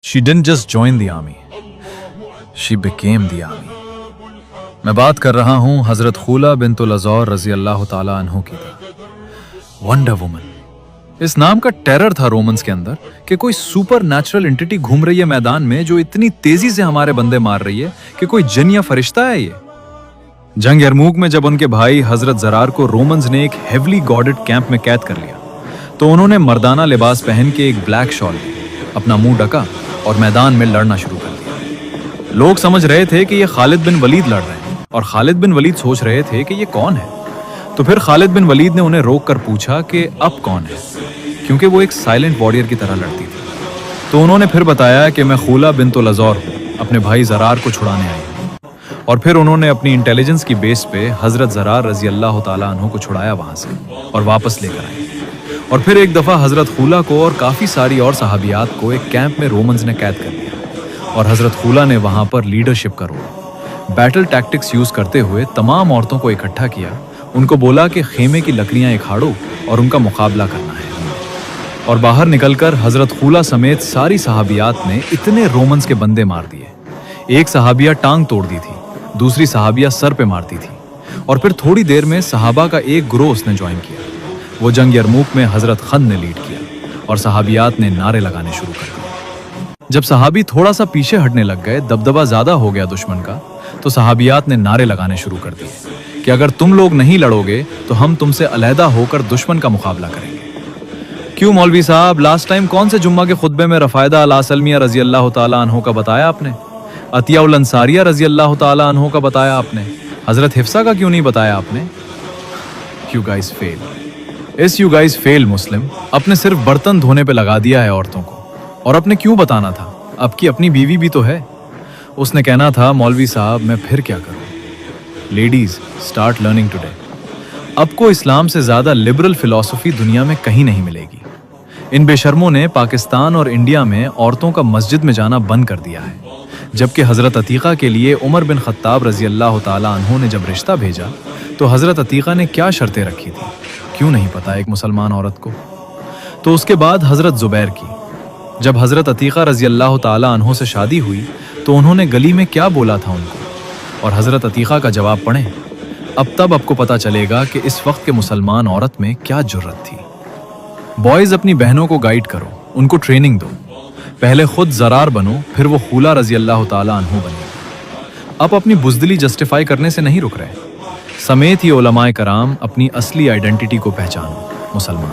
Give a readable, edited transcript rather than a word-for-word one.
She didn't just join the army, she became the army. मैं बात कर रहा हूँ हजरत खुला बिन्तुल अज़ौर रजी अल्लाह ताला अन्हु की। वंडर वुमन, इस नाम का टेरर था रोमन्स के अंदर कि कोई सुपर नेचुरल एंटिटी घूम रही है मैदान में जो इतनी तेजी से हमारे बंदे मार रही है कि कोई जिन या फरिश्ता है ये। जंग यरमूक में जब उनके भाई हजरत ज़रार को रोमन्स ने एक हेवली गॉडेड कैंप में कैद कर लिया तो उन्होंने मर्दाना लिबास पहन के एक ब्लैक शॉल अपना मुंह ढका और मैदान में लड़ना शुरू कर दिया। लोग समझ रहे थे कि ये खालिद बिन वलीद लड़ रहे हैं और खालिद बिन वलीद सोच रहे थे कि ये कौन है। तो फिर खालिद बिन वलीद ने उन्हें रोक कर पूछा कि अब कौन है, क्योंकि वो एक साइलेंट वॉरियर की तरह लड़ती थी। तो उन्होंने फिर बताया कि मैं खुला बिन्तुल अज़ौर हूँ, अपने भाई ज़रार को छुड़ाने आई हूँ। और फिर उन्होंने अपनी इंटेलिजेंस की बेस पे हजरत ज़रार रजी अल्लाह ताला अन्हु को छुड़ाया वहां से और वापस लेकर आए। और फिर एक दफ़ा हजरत खुला को और काफ़ी सारी और सहाबियात को एक कैंप में रोमन्स ने कैद कर लिया और हजरत खुला ने वहां पर लीडरशिप का रोल बैटल टैक्टिक्स यूज करते हुए तमाम औरतों को इकट्ठा किया। उनको बोला कि खेमे की लकड़ियां इखाड़ो और उनका मुकाबला करना है। और बाहर निकलकर हजरत खुला समेत सारी सहाबियात ने इतने रोमन्स के बंदे मार दिए। एक सहाबिया टांग तोड़ दी थी, दूसरी सहाबिया सर पे मारती थी। और फिर थोड़ी देर में सहाबा का एक ग्रोह उसने ज्वाइन किया। वो जंग यरमूक में हजरत खंद ने लीड किया और सहाबियात ने नारे लगाने शुरू कर दिए। जब सहाबी थोड़ा सा पीछे हटने लग गए, दबदबा ज्यादा हो गया दुश्मन का, तो सहाबियात ने नारे लगाने शुरू कर दिए कि अगर तुम लोग नहीं लड़ोगे तो हम तुमसे अलहदा होकर दुश्मन का मुकाबला करेंगे। क्यों मौलवी साहब, लास्ट टाइम कौन से जुम्मा के खुतबे में रफायदा अल सलमिया रजी अल्लाह ताला अन्हु का बताया आपने, अतिया उल अंसारिया रजी अल्लाह ताला अन्हु का बताया आपने, हजरत हिफ्सा का क्यों नहीं बताया आपने? You guys fail, you guys fail Muslim. अपने सिर्फ बर्तन धोने पे लगा दिया है औरतों को, और अपने क्यों बताना था, आपकी अपनी बीवी भी तो है। उसने कहना था मौलवी साहब मैं फिर क्या करूं। Ladies start learning today. आपको इस्लाम से ज्यादा लिबरल फिलॉसफी दुनिया में कहीं नहीं मिलेगी। इन बेशर्मों ने पाकिस्तान और इंडिया में औरतों का मस्जिद में जाना बंद कर दिया है, जबकि हजरत अतीका के लिए उमर बिन खत्ताब रजी अल्लाह ताला अन्हु ने जब रिश्ता भेजा तो हजरत अतीका ने क्या शर्तें रखी थी, क्यों नहीं पता एक मुसलमान औरत को। तो उसके बाद हजरत जुबैर की, जब हजरत अतीका रजी अल्लाह ताला अन्हु से शादी हुई तो उन्होंने गली में क्या बोला था उनको, और हजरत अतीका का जवाब पढ़ें। अब तब आपको पता चलेगा कि इस वक्त के मुसलमान औरत में क्या जुर्रत थी। बॉयज अपनी बहनों को गाइड करो, उनको ट्रेनिंग दो। पहले खुद ज़रार बनो, फिर वो खुला रजी अल्लाह ताला अन्हु बने। आप अपनी बुज़दिली जस्टिफाई करने से नहीं रुक रहे, समेत ही उलमाए कराम अपनी असली आइडेंटिटी को पहचानो। मुसलमान